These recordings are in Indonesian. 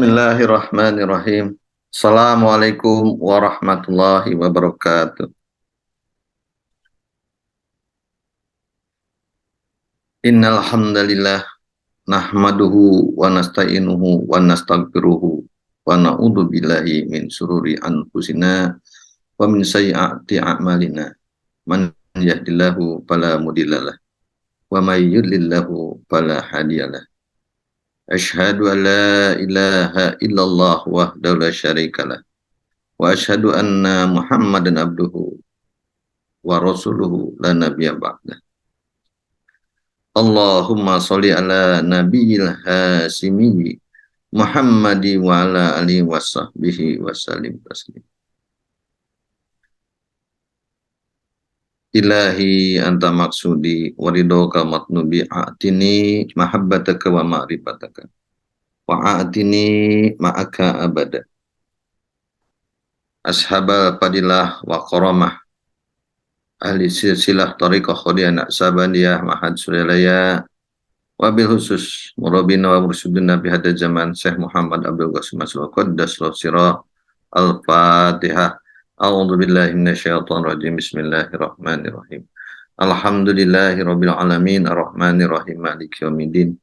Bismillahirrahmanirrahim. Assalamualaikum warahmatullahi wabarakatuh. Innal hamdalillah nahmaduhu wa nasta'inuhu wa nastaghfiruhu wa na'udzu billahi min sururi anfusina wa min sayyiati a'malina. Man yahdihillahu fala mudhillalah wa may yudlillahu fala hadiyalah. Asyhadu an la ilaha illallah wahdahu la syarikalah wa asyhadu anna Muhammadan abduhu wa rasuluhu la nabiyya ba'da. Allahumma sholli ala nabiyil hasimi Muhammadi wa ala alihi wa sahbihi wa sallim taslim. Ilahi anta maksudi wa ridhoka matnubi a'tini mahabbataka wa ma'rifataka wa a'tini ma'aka abada. Ashabal fadilah wa karamah ahli silsilah tariqah khadiyah sabandiyah mahad surilaya wabil khusus murabina wa mursyidina bi hadha zaman Syekh Muhammad Abdul Qasim Mas'ud Qaddas Sirah Al-Fatihah. A'udzu billahi minasyaitonir rajim. Bismillahirrahmanirrahim. Alhamdulillahirabbil alamin arrahmanir rahim maliki yaumiddin.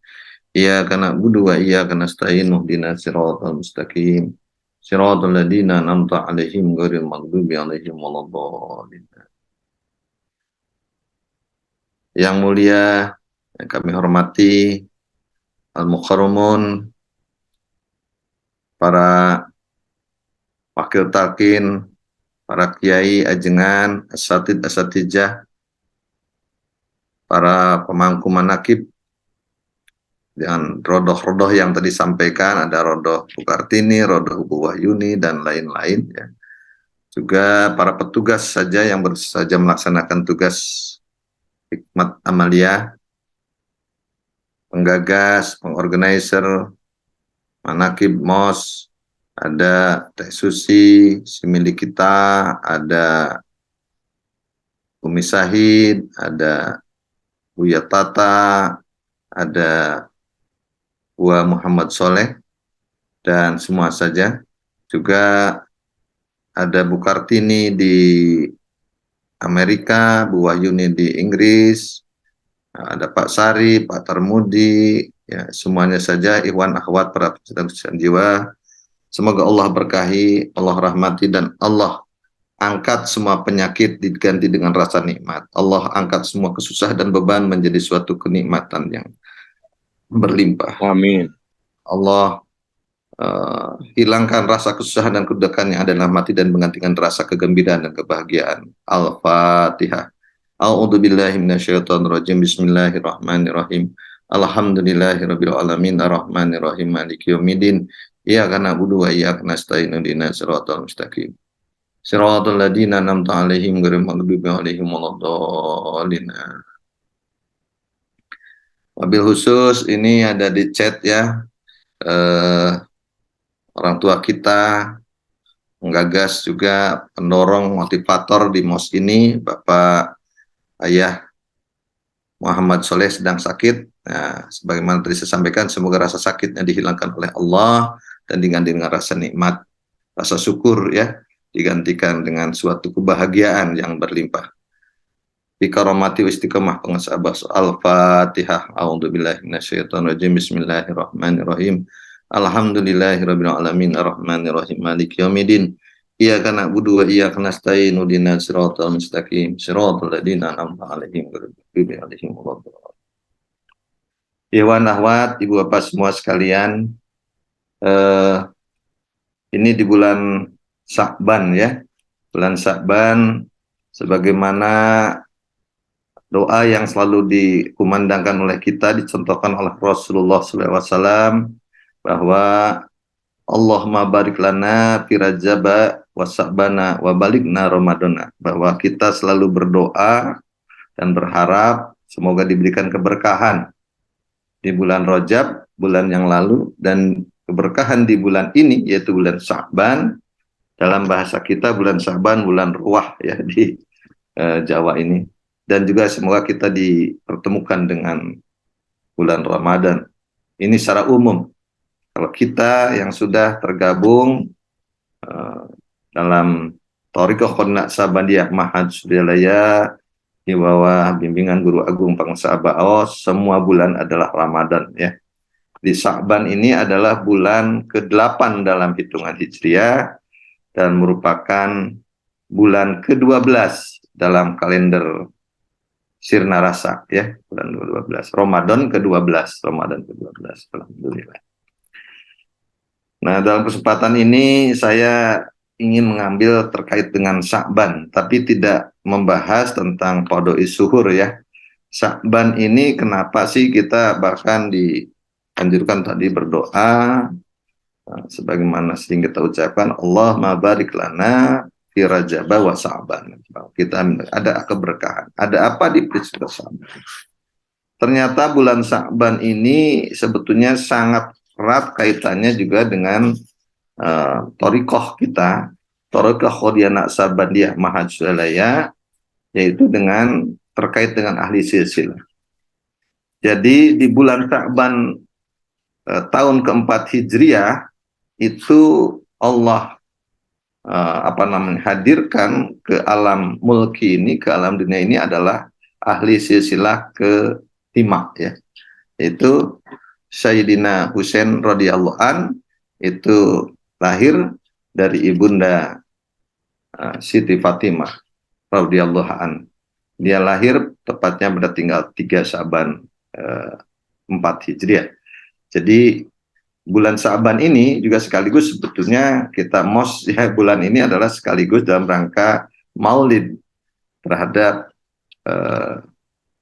Iyyaka na'budu wa iyyaka nasta'in ihdinas siratal mustaqim. Siratal ladzina an'amta 'alaihim ghairil maghdubi 'alaihim waladdallin. Yang mulia, yang kami hormati, al-mukarramun, para wakil talqin, para kiai ajengan, asatidjah, para pemangku manakib, dan rodoh-rodoh yang tadi sampaikan, ada rodoh Bu Kartini, rodoh Bu Wahyuni, dan lain-lain. Ya. Juga para petugas saja yang saja melaksanakan tugas hikmat amalia, penggagas, pengorganizer, manakib MOS, ada Teh Susi, si milik kita, ada Umi Sahid, ada Buya Tata, ada Buya Muhammad Soleh, dan semua saja. Juga ada Bu Kartini di Amerika, Bu Wahyuni di Inggris, ada Pak Sari, Pak Tarmudi, ya semuanya saja ikhwan akhwat para pecinta jiwa. Semoga Allah berkahi, Allah rahmati, dan Allah angkat semua penyakit diganti dengan rasa nikmat. Allah angkat semua kesusahan dan beban menjadi suatu kenikmatan yang berlimpah. Amin. Allah hilangkan rasa kesusahan dan kedukaan yang ada dalam hati dan menggantikan rasa kegembiraan dan kebahagiaan. Al-Fatihah. A'udzu billahi minasyaitonir rajim. Bismillahirrahmanirrahim. Alhamdulillahirabbil alamin arrahmanir rahim maliki yaumiddin. Iyyaka na'budu wa iyyaka nasta'in ihdinas siratal mustaqim. Siratal ladzina an'amta 'alaihim ghairil maghdubi 'alaihim waladdallin. Wabil khusus ini ada di chat ya. Orang tua kita, penggagas juga, pendorong, motivator di MOS ini, Bapak Ayah Muhammad Soleh sedang sakit. Nah, sebagaimana tadi saya sampaikan, semoga rasa sakitnya dihilangkan oleh Allah dan diganti dengan rasa nikmat, rasa syukur ya, digantikan dengan suatu kebahagiaan yang berlimpah. Bikaromati istiqomah pengasabah. Al-Fatihah. A'udzubillahi minasyaitonirrajim. Bismillahirrahmanirrahim. Alhamdulillahirabbil alamin arrahmanir rahim maliki yaumiddin. Iyyaka na'budu wa iyyaka nasta'in ihdinas siratal mustaqim siratal ladzina an'amta 'alaihim ghairil maghdubi 'alaihim waladdallin. Ikhwan akhwat, Ibu Bapak semua sekalian, ini di bulan Sya'ban ya. Bulan Sya'ban sebagaimana doa yang selalu dikumandangkan oleh kita, dicontohkan oleh Rasulullah SAW, bahwa Allahumma barik lana fi Rajaba wa Sya'bana wa balikna Ramadana, bahwa kita selalu berdoa dan berharap semoga diberikan keberkahan di bulan Rajab, bulan yang lalu, dan keberkahan di bulan ini, yaitu bulan Sya'ban. Dalam bahasa kita bulan Sya'ban, bulan ruah ya di Jawa ini. Dan juga semoga kita dipertemukan dengan bulan Ramadan. Ini secara umum. Kalau kita yang sudah tergabung dalam Thariqah Naqsabandiyah Mahajudilaya di bawah bimbingan Guru Agung Pangsa Baos, semua bulan adalah Ramadan ya. Di Sya'ban ini adalah bulan ke-8 dalam hitungan Hijriah dan merupakan bulan ke-12 dalam kalender Sirna Rasa ya, bulan ke-12. Ramadan ke-12, Ramadan ke-12. Alhamdulillah. Nah, dalam kesempatan ini saya ingin mengambil terkait dengan Sya'ban, tapi tidak membahas tentang qadha'i suhur ya. Sya'ban ini kenapa sih kita bahkan dianjurkan tadi berdoa sebagaimana sering kita ucapkan Allahumma barik lana fi Rajab wa Sya'ban. Kita ada keberkahan. Ada apa di peristiwa Sya'ban? Ternyata bulan Sya'ban ini sebetulnya sangat erat kaitannya juga dengan thariqah kita, thariqah Qadhiyah Naqsabandiyah Mahajudilaya, yaitu dengan terkait dengan ahli silsilah. Jadi di bulan Sya'ban tahun keempat Hijriah itu Allah hadirkan ke alam mulki ini, ke alam dunia ini adalah ahli silsilah ke-5 ya, yaitu Sayyidina Husain radhiyallahu an, itu lahir dari ibunda Siti Fatimah radhiyallahu an. Dia lahir tepatnya pada tanggal 3 Sya'ban 4 Hijriah. Jadi bulan Sya'ban ini juga sekaligus sebetulnya kita ya, bulan ini adalah sekaligus dalam rangka maulid terhadap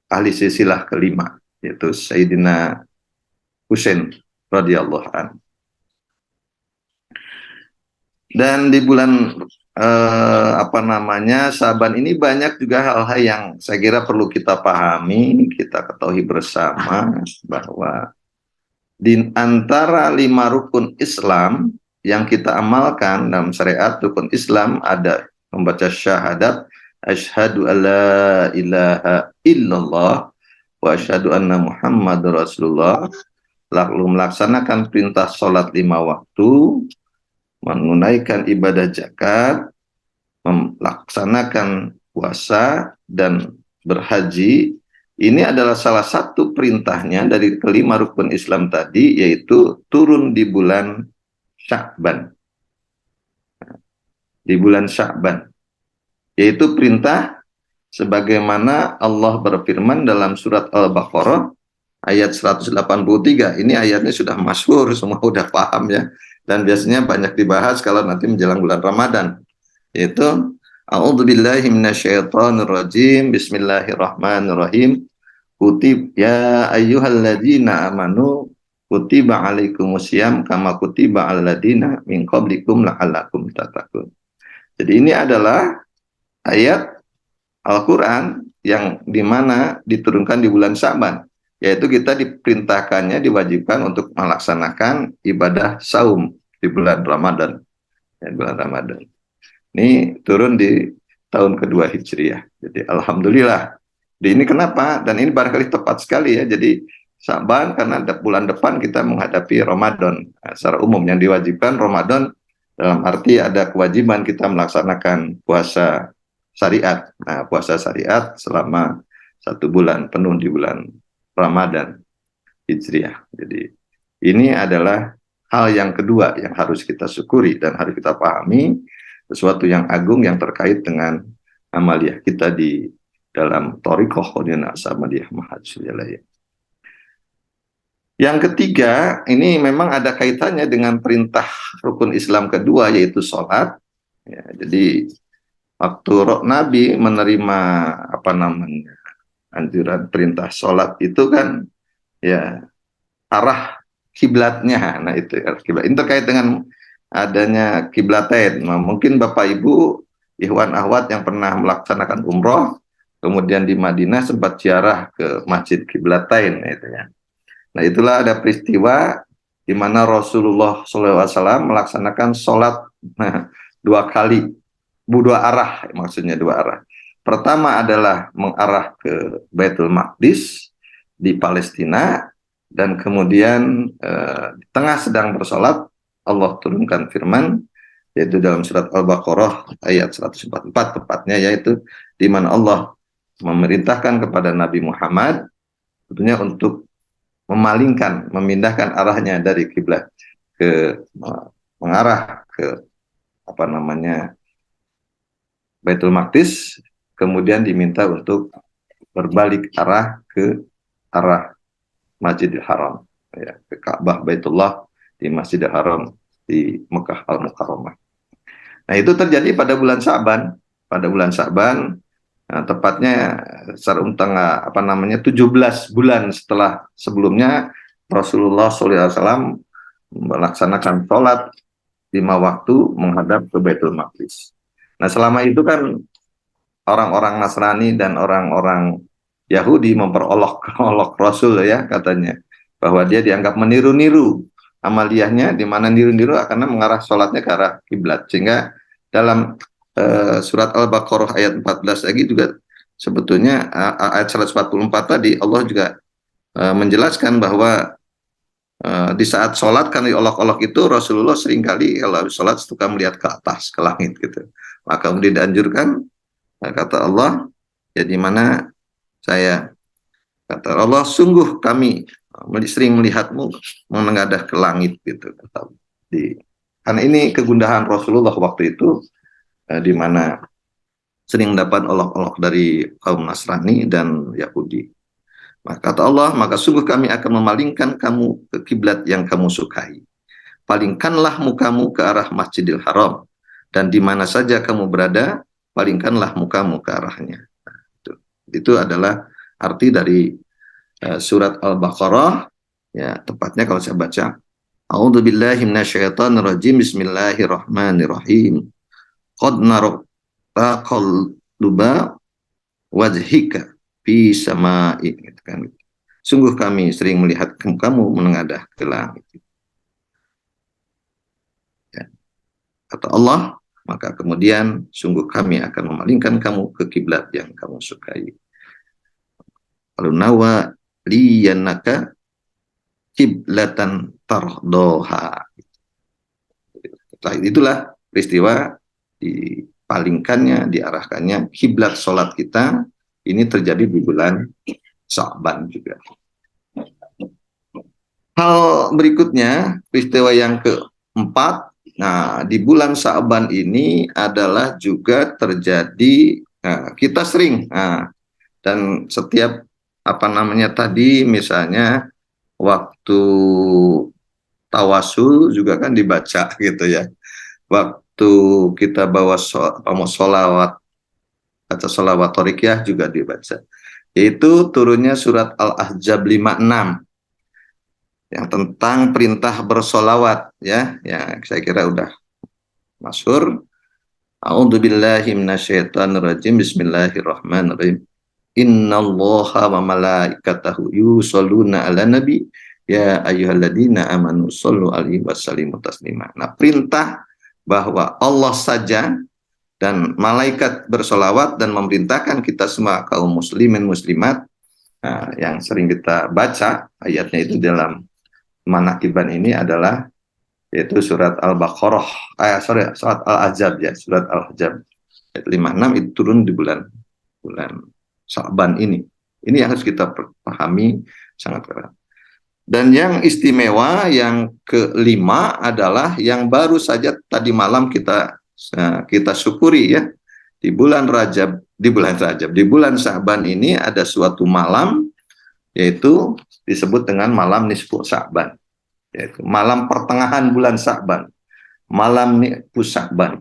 ahli silsilah ke-5, yaitu Sayyidina Husain radhiyallahu an. Dan di bulan Sya'ban ini banyak juga hal-hal yang saya kira perlu kita pahami, kita ketahui bersama bahwa di antara 5 rukun Islam yang kita amalkan dalam syariat rukun Islam ada membaca syahadat asyhadu alla ilaha illallah wa asyhadu anna Muhammadar Rasulullah, lalu melaksanakan perintah sholat 5 waktu, menunaikan ibadah zakat, melaksanakan puasa dan berhaji. Ini adalah salah satu perintahnya dari ke-5 rukun Islam tadi, yaitu turun di bulan Sya'ban. Di bulan Sya'ban. Yaitu perintah sebagaimana Allah berfirman dalam surat Al-Baqarah ayat 183. Ini ayatnya sudah masyhur, semua udah paham ya. Dan biasanya banyak dibahas kalau nanti menjelang bulan Ramadan. Yaitu A'udzubillahi minasyaitonirrajim. Bismillahirrahmanirrahim. Kutib ya ayyuhalladzina amanu kutiba alaikumusiyam kama kutiba alal ladzina min qablikum la'allakum tattaqun. Jadi ini adalah ayat Al-Qur'an yang dimana diturunkan di bulan Sya'ban, yaitu kita diperintahkannya, diwajibkan untuk melaksanakan ibadah saum di bulan Ramadan. Ya, bulan Ramadan. Ini turun di tahun kedua Hijriah. Jadi alhamdulillah. Ini kenapa? Dan ini barangkali tepat sekali ya. Jadi Sya'ban karena bulan depan kita menghadapi Ramadan. Nah, secara umum yang diwajibkan Ramadan dalam arti ada kewajiban kita melaksanakan puasa syariat. Nah, puasa syariat selama 1 bulan penuh di bulan Ramadan Hijriah. Jadi ini adalah hal yang kedua yang harus kita syukuri dan harus kita pahami, sesuatu yang agung yang terkait dengan amaliyah kita di dalam Thariqah Qadhiyah Naqsabandiyah Mahajudilaya. Yang ketiga, ini memang ada kaitannya dengan perintah rukun Islam kedua, yaitu sholat. Ya, jadi waktu Nabi menerima anjuran perintah sholat itu kan ya arah kiblatnya. Nah itu kiblat. Ini terkait dengan adanya kiblatain. Nah, mungkin Bapak Ibu ikhwan akhwat yang pernah melaksanakan umroh kemudian di Madinah sempat ziarah ke Masjid Kiblatain itu ya. Nah, itulah ada peristiwa di mana Rasulullah SAW melaksanakan sholat 2 kali, 2 arah, maksudnya 2 arah. Pertama adalah mengarah ke Baitul Maqdis di Palestina, Dan kemudian di tengah sedang bersolat, Allah turunkan firman, yaitu dalam surat Al-Baqarah ayat 144 tepatnya, yaitu di mana Allah memerintahkan kepada Nabi Muhammad tentunya untuk memalingkan, memindahkan arahnya dari kiblat ke mengarah ke apa namanya Baitul Maqdis, kemudian diminta untuk berbalik arah ke arah Masjidil Haram, ya, ke Ka'bah Baitullah di Masjidil Haram di Mekah Al-Mukarramah. Nah, itu terjadi pada bulan Sa'ban. Pada bulan Sa'ban, nah, tepatnya secara tanggal apa namanya 17 bulan setelah sebelumnya Rasulullah SAW melaksanakan sholat 5 waktu menghadap ke Baitul Maqdis. Nah, selama itu kan orang-orang Nasrani dan orang-orang Yahudi memperolok-olok Rasul, ya, katanya bahwa dia dianggap meniru-niru amaliyahnya, di mana niru-niru karena mengarah sholatnya ke arah kiblat. Sehingga dalam surat Al-Baqarah ayat 14 lagi juga sebetulnya ayat 144 tadi Allah juga menjelaskan bahwa di saat sholat kan diolok-olok itu Rasulullah seringkali kalau habis sholat suka melihat ke atas, ke langit gitu. Maka kemudian dianjurkan, kata Allah, ya di mana saya, kata Allah, sungguh kami sering melihatmu menengadah ke langit gitu. Karena ini kegundahan Rasulullah waktu itu, di mana sering mendapat olok-olok dari kaum Nasrani dan Yahudi. Maka kata Allah, maka sungguh kami akan memalingkan kamu ke kiblat yang kamu sukai. Palingkanlah mukamu ke arah Masjidil Haram, dan di mana saja kamu berada, palingkanlah mukamu ke arahnya. Itu adalah arti dari surat Al-Baqarah, ya, tepatnya kalau saya baca, A'udzubillahi minasyaitonirrajim, Bismillahirrahmanirrahim. Qad nara taqalluba wajhika fi sama'i, gitu kan. Sungguh kami sering melihat kamu menengadah ke langit. Ya. Kata Allah, maka kemudian sungguh kami akan memalingkan kamu ke kiblat yang kamu sukai. Lalu nawa liyanaka kiblatan tardoha. Itulah peristiwa dipalingkannya, diarahkannya kiblat sholat kita. Ini terjadi di bulan Sya'ban juga. Hal berikutnya, peristiwa yang keempat, nah di bulan Sya'ban ini adalah juga terjadi, kita sering, dan setiap apa namanya tadi, misalnya waktu tawasul juga kan dibaca gitu ya. Waktu kita bawa sholawat, baca sholawat torikiyah juga dibaca. Yaitu turunnya surat Al-Ahzab 56 yang tentang perintah bersolawat, ya, yang saya kira udah masyhur. A'udzubillahi minasyaitonirrajim. Bismillahirrahmanirrahim. Innallaha wa malaikatahu yusholluna ala nabi ya ayyuhalladzina amanu shollu alaihi wasallimu taslima. Nah, perintah bahwa Allah saja dan malaikat bersolawat dan memerintahkan kita semua kaum muslimin muslimat, yang sering kita baca ayatnya itu dalam manakiban ini adalah yaitu surat Al-Baqarah, surat Al-Ahzab, ya, surat Al-Ahzab ayat 56 itu turun di bulan Sya'ban ini. Ini yang harus kita pahami sangat keras. Dan yang istimewa yang kelima adalah yang baru saja tadi malam kita syukuri, ya, di bulan Sya'ban ini ada suatu malam, yaitu disebut dengan malam nisfu Sya'ban, yaitu malam pertengahan bulan Sya'ban, malam nisfu Sya'ban.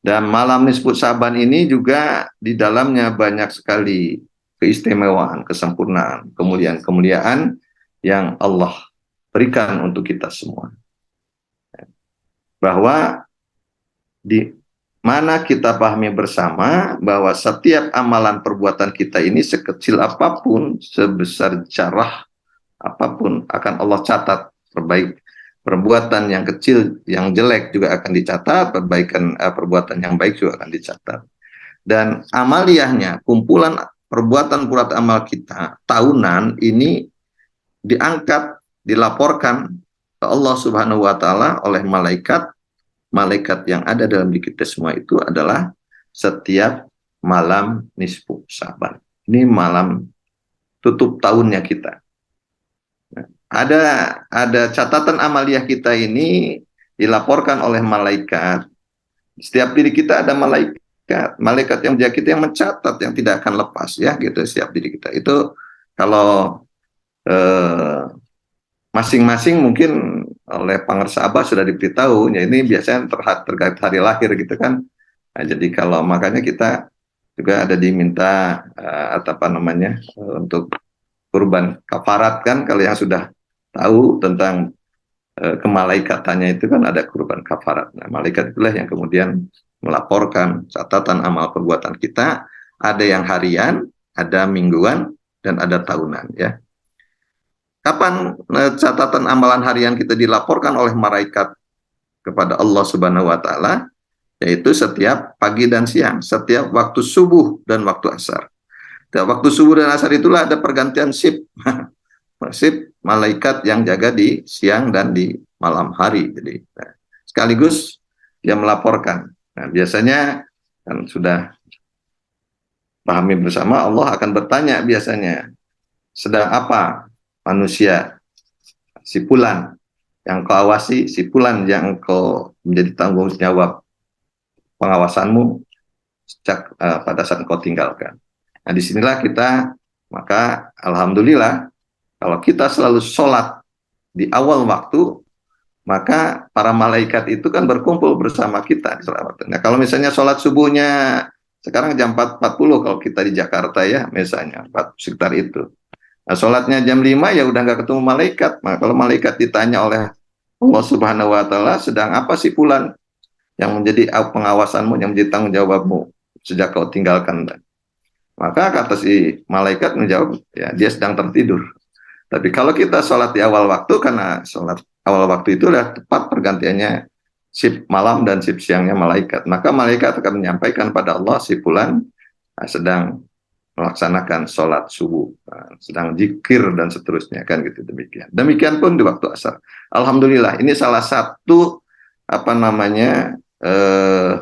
Dan malam nisfu Sya'ban ini juga di dalamnya banyak sekali keistimewaan, kesempurnaan, kemuliaan yang Allah berikan untuk kita semua. Bahwa di mana kita pahami bersama bahwa setiap amalan perbuatan kita ini sekecil apapun, sebesar zarah apapun, akan Allah catat. Perbuatan yang kecil, yang jelek juga akan dicatat, perbuatan yang baik juga akan dicatat. Dan amaliyahnya, kumpulan perbuatan amal kita tahunan ini diangkat, dilaporkan ke Allah Subhanahu wa taala oleh malaikat. Malaikat yang ada dalam diri kita semua itu adalah setiap malam nisfu Sa'ban. Ini malam tutup tahunnya kita. Nah, ada catatan amaliah kita ini dilaporkan oleh malaikat. Setiap diri kita ada malaikat, malaikat yang menjaga kita, yang mencatat, yang tidak akan lepas ya gitu. Setiap diri kita itu kalau eh, masing-masing mungkin oleh pangersa Abah sudah diberitahu, ya ini biasanya terkait hari lahir gitu kan. Nah, jadi kalau makanya kita juga ada diminta apa namanya untuk kurban kafarat kan, kalau yang sudah tahu tentang kemalaikatannya itu kan ada kurban kafarat. Nah, malaikat itulah yang kemudian melaporkan catatan amal perbuatan kita, ada yang harian, ada mingguan, dan ada tahunan ya. Kapan catatan amalan harian kita dilaporkan oleh malaikat kepada Allah Subhanahu wa taala? Yaitu setiap pagi dan siang, setiap waktu subuh dan waktu asar. Setiap waktu subuh dan asar itulah ada pergantian shift. Shift malaikat yang jaga di siang dan di malam hari. Jadi sekaligus dia melaporkan. Nah, biasanya kan sudah pahami bersama, Allah akan bertanya biasanya, sedang apa manusia si fulan yang kau awasi, si fulan yang kau menjadi tanggung jawab pengawasanmu sejak pada saat kau tinggalkan. Nah, disinilah kita, maka alhamdulillah kalau kita selalu sholat di awal waktu, maka para malaikat itu kan berkumpul bersama kita di sholat waktu. Nah, kalau misalnya sholat subuhnya sekarang jam 4.40 kalau kita di Jakarta ya, misalnya sekitar itu. Nah, sholatnya jam 5 ya udah nggak ketemu malaikat. Nah, kalau malaikat ditanya oleh Allah Subhanahu wa taala, sedang apa sih fulan yang menjadi pengawasanmu, yang menjadi tanggung jawabmu sejak kau tinggalkan? Maka kata si malaikat menjawab, ya dia sedang tertidur. Tapi kalau kita sholat di awal waktu, karena sholat awal waktu itu adalah tepat pergantiannya shift malam dan shift siangnya malaikat. Maka malaikat akan menyampaikan pada Allah si fulan sedang melaksanakan sholat subuh, sedang zikir dan seterusnya kan gitu, demikian. Demikian pun di waktu asar. Alhamdulillah ini salah satu apa namanya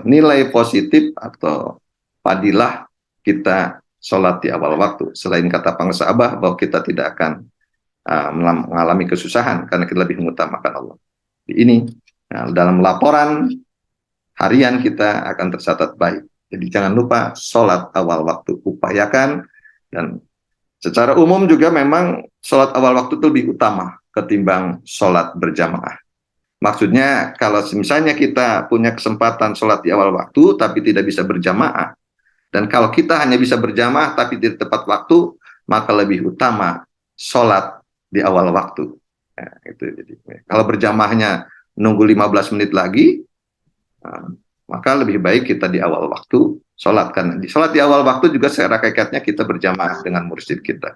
nilai positif atau fadilah kita sholat di awal waktu. Selain kata pangersa Abah bahwa kita tidak akan mengalami kesusahan karena kita lebih mengutamakan Allah. Ini dalam laporan harian kita akan tercatat baik. Jadi jangan lupa sholat awal waktu, upayakan. Dan secara umum juga memang sholat awal waktu itu lebih utama ketimbang sholat berjamaah. Maksudnya kalau misalnya kita punya kesempatan sholat di awal waktu tapi tidak bisa berjamaah, dan kalau kita hanya bisa berjamaah tapi di tepat waktu, maka lebih utama sholat di awal waktu. Nah, itu jadi. Kalau berjamaahnya nunggu 15 menit lagi, maka lebih baik kita di awal waktu sholat. Karena di sholat di awal waktu juga secara hakikatnya kita berjamaah dengan mursyid kita.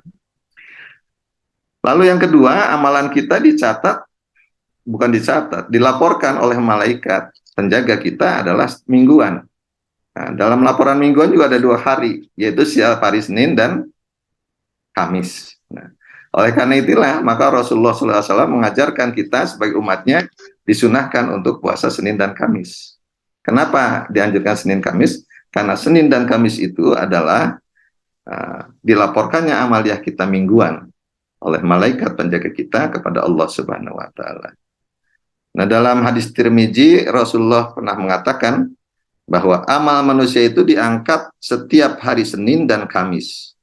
Lalu yang kedua, amalan kita dicatat, bukan dicatat, dilaporkan oleh malaikat penjaga kita adalah mingguan. Nah, dalam laporan mingguan juga ada 2 hari, yaitu setiap hari Senin dan Kamis. Nah, oleh karena itulah, maka Rasulullah SAW mengajarkan kita sebagai umatnya disunahkan untuk puasa Senin dan Kamis. Kenapa dianjurkan Senin Kamis? Karena Senin dan Kamis itu adalah dilaporkannya amaliah kita mingguan oleh malaikat penjaga kita kepada Allah Subhanahu wa taala. Nah, dalam hadis Tirmizi Rasulullah pernah mengatakan bahwa amal manusia itu diangkat setiap hari Senin dan Kamis.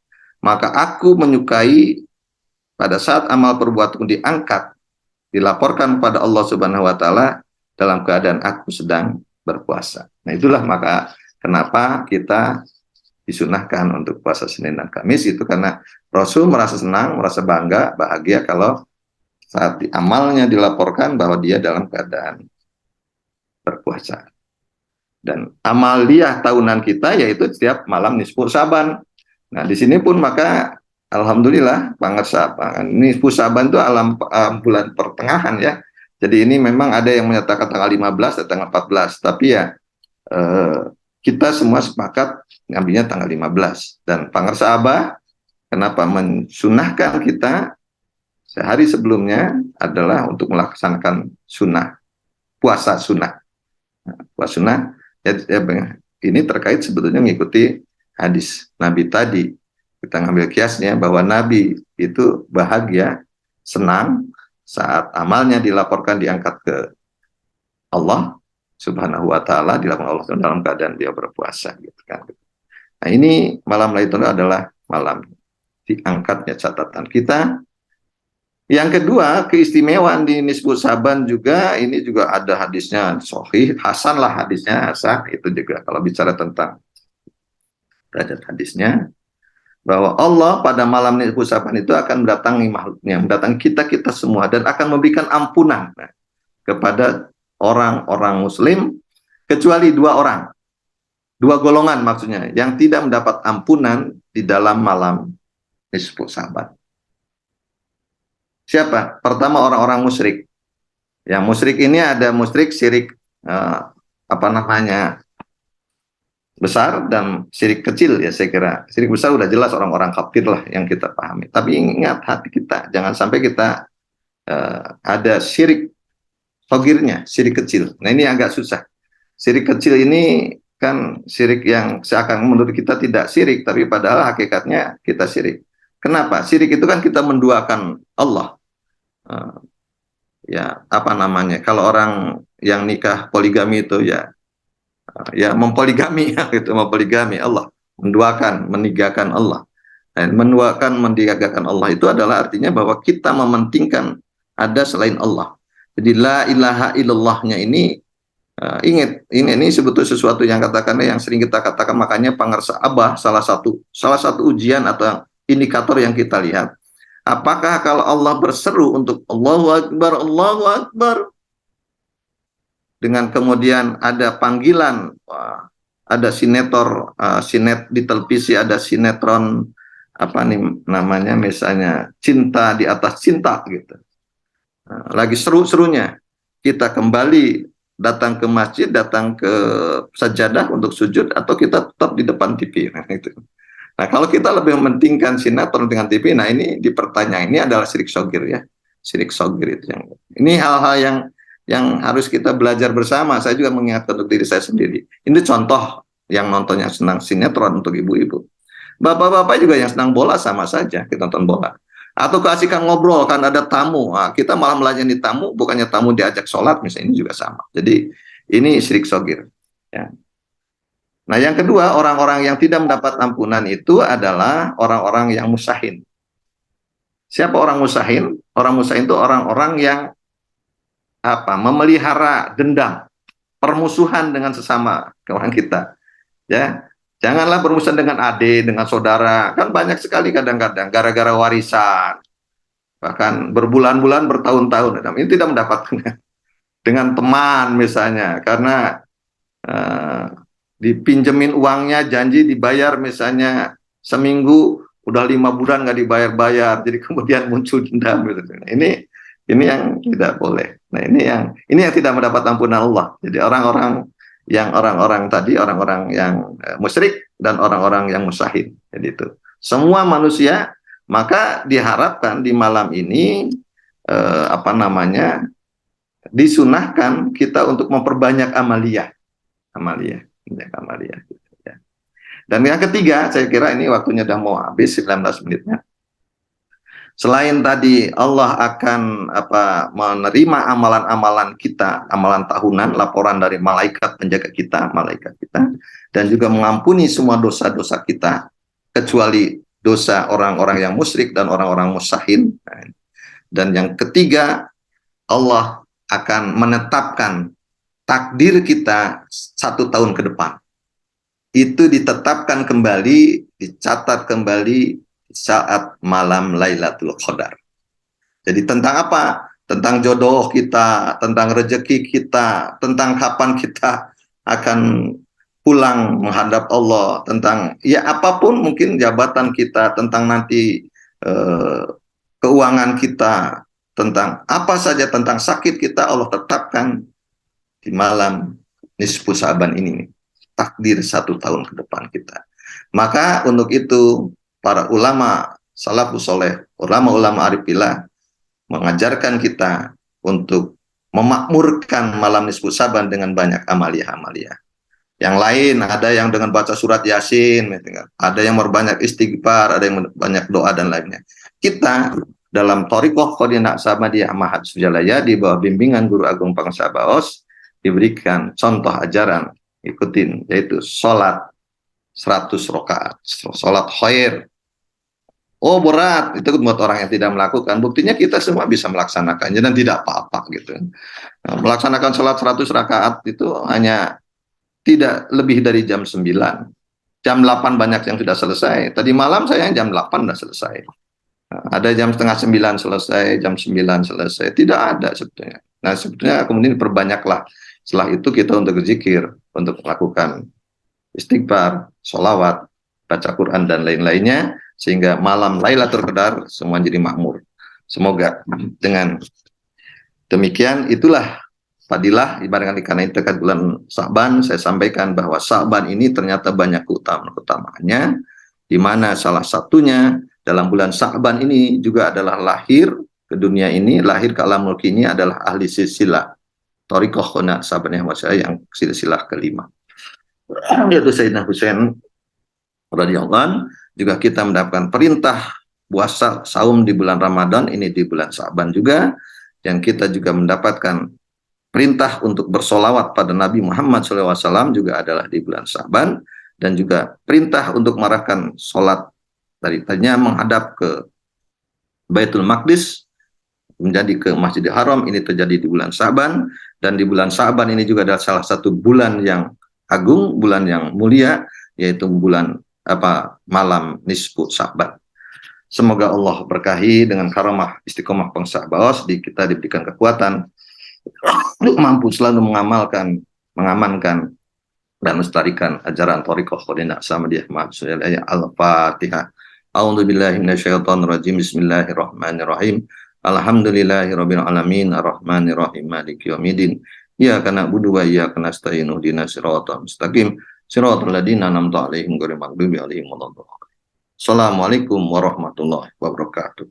Maka aku menyukai pada saat amal perbuatanku diangkat, dilaporkan pada Allah Subhanahu wa taala dalam keadaan aku sedang berpuasa. Nah, itulah maka kenapa kita disunahkan untuk puasa Senin dan Kamis, itu karena Rasul merasa senang, merasa bangga, bahagia kalau saat amalnya dilaporkan bahwa dia dalam keadaan berpuasa. Dan amaliah tahunan kita yaitu setiap malam nisfu Sa'ban. Nah, di sini pun maka alhamdulillah pangersa nisfu Sa'ban itu bulan pertengahan ya. Jadi ini memang ada yang menyatakan tanggal 15 atau tanggal 14, tapi ya kita semua sepakat ngambilnya tanggal 15. Dan pangersa Abah kenapa mensunahkan kita Sehari sebelumnya adalah untuk melaksanakan sunnah, puasa sunnah. Puasa sunnah, ini terkait sebetulnya mengikuti hadis Nabi tadi. Kita ngambil kiasnya bahwa Nabi itu bahagia, senang saat amalnya dilaporkan diangkat ke Allah Subhanahu wa taala, dilakukan Allah dalam keadaan dia berpuasa gitu kan. Nah, ini malam Lailatul Qadar adalah malam diangkatnya catatan kita. Yang kedua, keistimewaan di Nisfu Saban juga, ini juga ada hadisnya sahih, hasan lah hadisnya, hasan itu juga kalau bicara tentang derajat hadisnya, bahwa Allah pada malam Nisfu Saban itu akan mendatangi makhluknya, mendatangi kita-kita semua dan akan memberikan ampunan kepada orang-orang muslim kecuali dua orang, dua golongan maksudnya, yang tidak mendapat ampunan di dalam malam Nisfu Saban. Siapa? Pertama, orang-orang musyrik. Yang musyrik ini ada musyrik syirik apa namanya besar dan syirik kecil ya, saya kira. Syirik besar udah jelas orang-orang kafir lah yang kita pahami. Tapi ingat hati kita, jangan sampai kita ada syirik sogirnya, syirik kecil. Nah, ini agak susah. Syirik kecil ini kan syirik yang seakan menurut kita tidak syirik, tapi padahal hakikatnya kita syirik. Kenapa? Syirik itu kan kita menduakan Allah. Ya apa namanya, kalau orang yang nikah poligami itu ya mempoligami gitu, mempoligami Allah, menduakan, menigakan Allah. Dan menduakan, menigakan Allah itu adalah artinya bahwa kita mementingkan ada selain Allah. Jadi la ilaha illallahnya ini ingat, ini sebetulnya sesuatu yang katakannya yang sering kita katakan, makanya pangarsa abah salah satu ujian atau indikator yang kita lihat. Apakah kalau Allah berseru untuk Allahu Akbar, dengan kemudian ada panggilan, ada sinet di televisi, ada sinetron apa nih namanya, misalnya cinta di atas cinta gitu. Lagi seru-serunya, kita kembali datang ke masjid, datang ke sajadah untuk sujud, atau kita tetap di depan TV gitu. Nah, kalau kita lebih mementingkan sinetron dengan TV, nah ini dipertanyaan, ini adalah syirik sogir ya. Syirik sogir itu yang ini hal-hal yang harus kita belajar bersama. Saya juga mengingatkan untuk diri saya sendiri. Ini contoh yang nontonnya senang sinetron untuk ibu-ibu. Bapak-bapak juga yang senang bola sama saja, kita nonton bola. Atau keasikan ngobrol kan ada tamu. Nah, kita malah melayani tamu, bukannya tamu diajak sholat misalnya, ini juga sama. Jadi ini syirik sogir ya. Nah, yang kedua, orang-orang yang tidak mendapat ampunan itu adalah orang-orang yang musahin. Siapa orang musahin? Orang musahin itu orang-orang yang memelihara dendam, permusuhan dengan sesama orang kita. Ya, janganlah bermusuhan dengan adik, dengan saudara. Kan banyak sekali kadang-kadang gara-gara warisan, bahkan berbulan-bulan, bertahun-tahun. Ini tidak mendapatkan dengan teman misalnya, karena dipinjemin uangnya, janji dibayar misalnya seminggu, udah 5 bulan nggak dibayar-bayar, jadi kemudian muncul dendam gitu. Ini yang tidak boleh. Nah, ini yang tidak mendapat ampunan Allah. Jadi orang-orang tadi, orang-orang yang musyrik dan orang-orang yang musahin. Jadi itu semua manusia, maka diharapkan di malam ini disunahkan kita untuk memperbanyak amaliyah. Gitu, ya. Dan yang ketiga, saya kira ini waktunya sudah mau habis, 19 menitnya. Selain tadi Allah akan menerima amalan-amalan kita, amalan tahunan, laporan dari malaikat penjaga kita, dan juga mengampuni semua dosa-dosa kita, kecuali dosa orang-orang yang musyrik dan orang-orang musahin. Dan yang ketiga, Allah akan menetapkan takdir kita 1 tahun ke depan. Itu ditetapkan kembali, dicatat kembali saat malam Lailatul Qadar. Jadi tentang apa? Tentang jodoh kita, tentang rezeki kita, tentang kapan kita akan pulang menghadap Allah, tentang ya apapun mungkin jabatan kita, tentang nanti keuangan kita, tentang apa saja, tentang sakit kita, Allah tetapkan di malam Nisfu Saban ini, takdir 1 tahun ke depan kita. Maka untuk itu para ulama salafus soleh, ulama-ulama arifillah mengajarkan kita untuk memakmurkan malam nisfu Saban dengan banyak amalia-amalia. Yang lain ada yang dengan baca surat Yasin, ada yang berbanyak istighfar, ada yang banyak doa dan lainnya. Kita dalam Thariqah Qadina Ahmadiyah Mahad Sujalaya di bawah bimbingan Guru Agung Pangsa Baos diberikan contoh ajaran, ikutin, yaitu sholat 100 rakaat, sholat khair. Oh berat, itu buat orang yang tidak melakukan. Buktinya kita semua bisa melaksanakannya dan tidak apa-apa gitu. Nah, melaksanakan sholat 100 rakaat itu hanya tidak lebih dari jam 9. Jam 8 banyak yang sudah selesai. Tadi malam saya jam 8 sudah selesai. Nah, ada jam setengah 9 selesai, jam 9 selesai. Tidak ada sebetulnya. Nah sebetulnya kemudian perbanyaklah. Setelah itu kita untuk berzikir, untuk melakukan istighfar, sholawat, baca Quran dan lain-lainnya, sehingga malam Lailatul Qadar semua jadi makmur. Semoga dengan demikian itulah fadilah ibaratkan karena itu dekat bulan Sa'ban, saya sampaikan bahwa Sa'ban ini ternyata banyak keutamaannya, di mana salah satunya dalam bulan Sa'ban ini juga adalah lahir ke dunia ini, lahir ke alam mulk ini adalah ahli silsilah Thariqah Qadina Ahmadiyah yang silsilah kelima, yaitu Sayyidina Husain radhiyallahu anhu. Juga kita mendapatkan perintah puasa saum di bulan Ramadan, ini di bulan Sa'ban juga, yang kita juga mendapatkan perintah untuk bersolawat pada Nabi Muhammad SAW juga adalah di bulan Sa'ban, dan juga perintah untuk mengarahkan sholat tadinya menghadap ke Baitul Maqdis, menjadi ke Masjidil Haram, ini terjadi di bulan Sa'ban. Dan di bulan Sa'ban ini juga adalah salah satu bulan yang agung, bulan yang mulia, yaitu bulan malam nisfu Sa'ban. Semoga Allah berkahi dengan karamah istiqomah Pangsa Baos, kita diberikan kekuatan untuk mampu selalu mengamankan dan melestarikan ajaran Thariqah Qadina Ahmadiyah Mahad Sujalaya. Al-Fatihah. A'udzubillahi minasyaitonirrajim. Bismillahirrahmanirrahim. Alhamdulillahirabbil alamin arrahmanirrahim maliki yaumiddin. Iyyaka na'budu wa iyyaka nasta'in ihdinas siratal mustaqim siratal ladzina an'amta 'alaihim ghairil maghdubi 'alaihim waladdallin. Assalamualaikum warahmatullahi wabarakatuh.